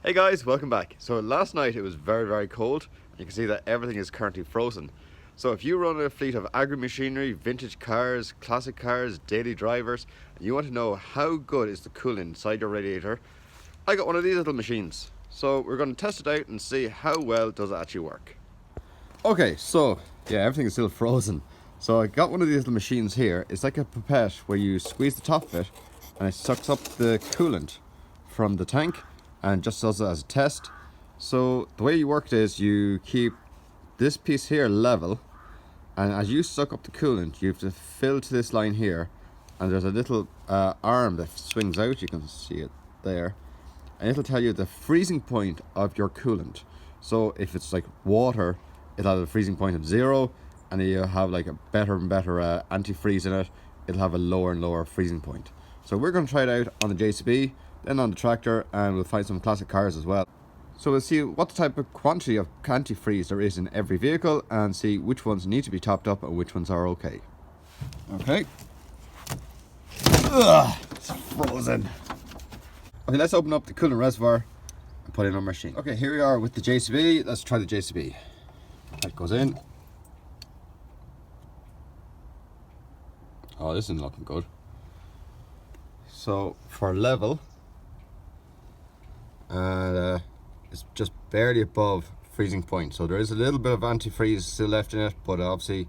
Hey guys, welcome back. So last night it was very cold. You can see that everything is currently frozen. So if you run a fleet of agri-machinery, vintage cars, classic cars, daily drivers, and you want to know how good is the coolant inside your radiator, I got one of these little machines. So we're going to test it out and see how well does it actually work. Okay, so yeah, everything is still frozen. So I got one of these little machines here. It's like a pipette where you squeeze the top of it and it sucks up the coolant from the tank and just does it as a test. So the way you work it is you keep this piece here level, and as you suck up the coolant you have to fill to this line here, and there's a little arm that swings out, you can see it there, and it'll tell you the freezing point of your coolant. So if it's like water, it'll have a freezing point of 0, and then you'll have like a better and better antifreeze in it, it'll have a lower and lower freezing point. So we're going to try it out on the JCB, then on the tractor, and we'll find some classic cars as well. So we'll see what the type of quantity of antifreeze there is in every vehicle and see which ones need to be topped up and which ones are okay. Okay. Ugh, it's frozen. Okay, let's open up the coolant reservoir and put it in our machine. Okay, here we are with the JCB. Let's try the JCB. That goes in. Oh, this isn't looking good. So for level, and it's just barely above freezing point. So there is a little bit of antifreeze still left in it, but obviously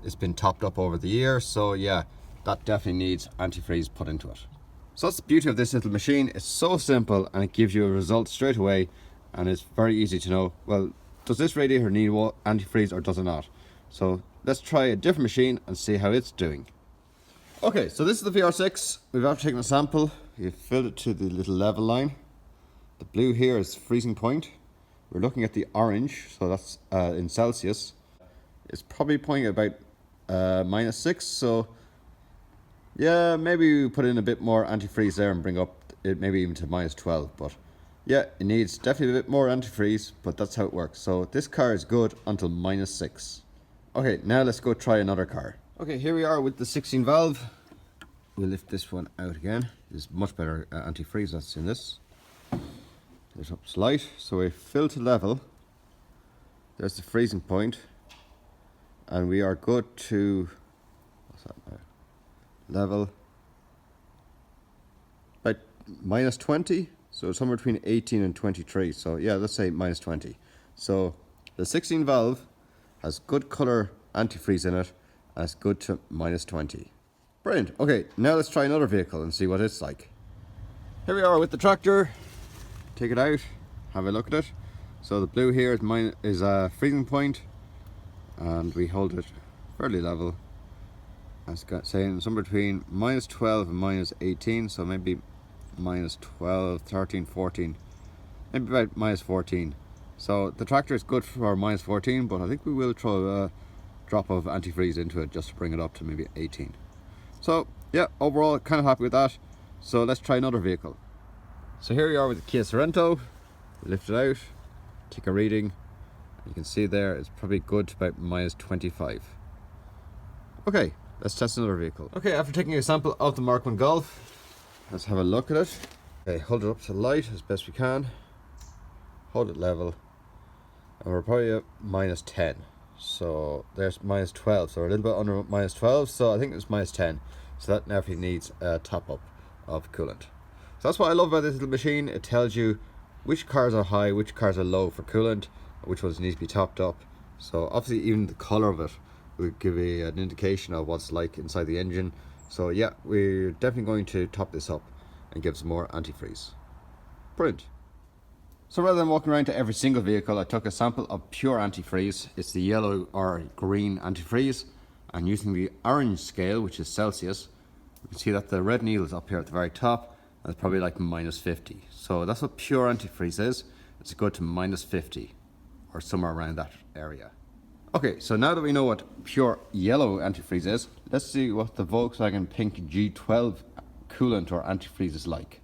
it's been topped up over the year. So yeah, that definitely needs antifreeze put into it. So that's the beauty of this little machine. It's so simple and it gives you a result straight away, and it's very easy to know, well, does this radiator need antifreeze or does it not? So let's try a different machine and see how it's doing. Okay, so this is the VR6. We've after taken a sample, we've filled it to the little level line. The blue here is freezing point. We're looking at the orange, so that's in Celsius. It's probably pointing at about -6, so yeah, maybe we put in a bit more antifreeze there and bring up it maybe even to -12, but yeah, it needs definitely a bit more antifreeze, but that's how it works. So this car is good until -6. Okay, now let's go try another car. Okay, here we are with the 16 valve. We'll lift this one out again. There's much better antifreeze that's in this. There's up slight, so we fill to level. There's the freezing point, and we are good to, what's that now? Level about -20, so somewhere between 18 and 23. So yeah, let's say -20. So the 16 valve has good color antifreeze in it, and it's good to -20. Brilliant. Okay, now let's try another vehicle and see what it's like. Here we are with the tractor. Take it out, have a look at it. So the blue here is a freezing point, and we hold it fairly level. It's saying somewhere between -12 and -18, so maybe -12, 13, 14, maybe about -14. So the tractor is good for -14, but I think we will throw a drop of antifreeze into it just to bring it up to maybe 18. So yeah, overall kind of happy with that. So let's try another vehicle. So here we are with the Kia Sorento. We lift it out, take a reading. You can see there it's probably good to about -25. Okay, let's test another vehicle. Okay, after taking a sample of the Mark 1 Golf, let's have a look at it. Okay, hold it up to the light as best we can. Hold it level. And we're probably at -10. So there's -12, so we're a little bit under -12, so I think it's -10. So that definitely needs a top up of coolant. So that's what I love about this little machine. It tells you which cars are high, which cars are low for coolant, which ones need to be topped up. So obviously even the color of it will give you an indication of what's like inside the engine. So yeah, we're definitely going to top this up and give some more antifreeze. Brilliant. So rather than walking around to every single vehicle, I took a sample of pure antifreeze. It's the yellow or green antifreeze, and using the orange scale, which is Celsius, you can see that the red needle is up here at the very top. It's probably like -50. So that's what pure antifreeze is. It's good to -50 or somewhere around that area. Okay, so now that we know what pure yellow antifreeze is, let's see what the Volkswagen Pink G12 coolant or antifreeze is like.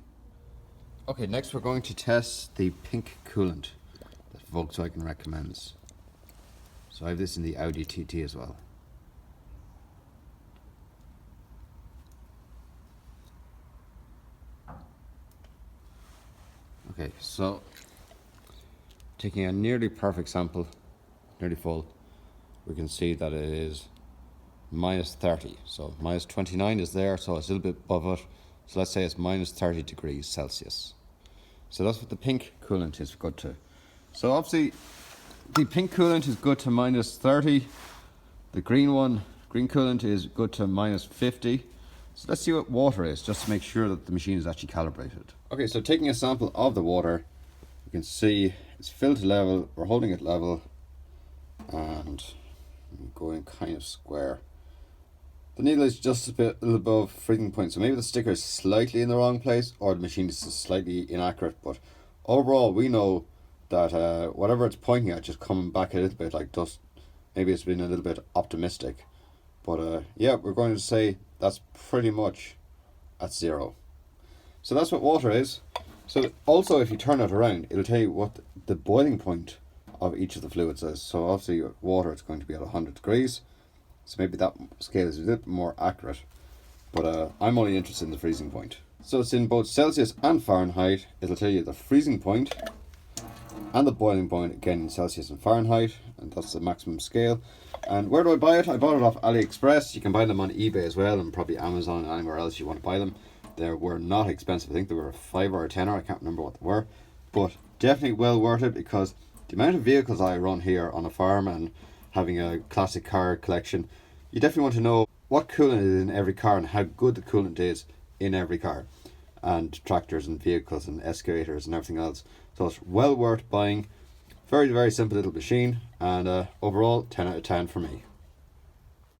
Okay, next we're going to test the pink coolant that Volkswagen recommends. So I have this in the Audi TT as well. Okay, so taking a nearly perfect sample, nearly full, we can see that it is minus 30. So minus 29 is there, so it's a little bit above it. So let's say it's minus 30 degrees Celsius. So that's what the pink coolant is good to. So obviously the pink coolant is good to minus 30. The green coolant is good to minus 50. So let's see what water is, just to make sure that the machine is actually calibrated. Okay, so taking a sample of the water, you can see it's filled to level, we're holding it level, and going kind of square. The needle is just a little above freezing point, so maybe the sticker is slightly in the wrong place, or the machine is slightly inaccurate, but overall we know that whatever it's pointing at, just coming back a little bit like dust. Maybe it's been a little bit optimistic, but yeah, we're going to say that's pretty much at 0. So that's what water is. So also, if you turn it around, it'll tell you what the boiling point of each of the fluids is. So obviously water, it's going to be at 100 degrees. So maybe that scale is a little bit more accurate, but I'm only interested in the freezing point. So it's in both Celsius and Fahrenheit. It'll tell you the freezing point and the boiling point, again in Celsius and Fahrenheit, and that's the maximum scale. And where do I buy it? I bought it off AliExpress. You can buy them on eBay as well, and probably Amazon and anywhere else you want to buy them. They were not expensive. I think they were a 5 or a 10, I can't remember what they were, but definitely well worth it, because the amount of vehicles I run here on a farm and having a classic car collection, you definitely want to know what coolant is in every car and how good the coolant is in every car, and tractors and vehicles and excavators and everything else. So it's well worth buying. Very, very simple little machine, and overall 10 out of 10 for me.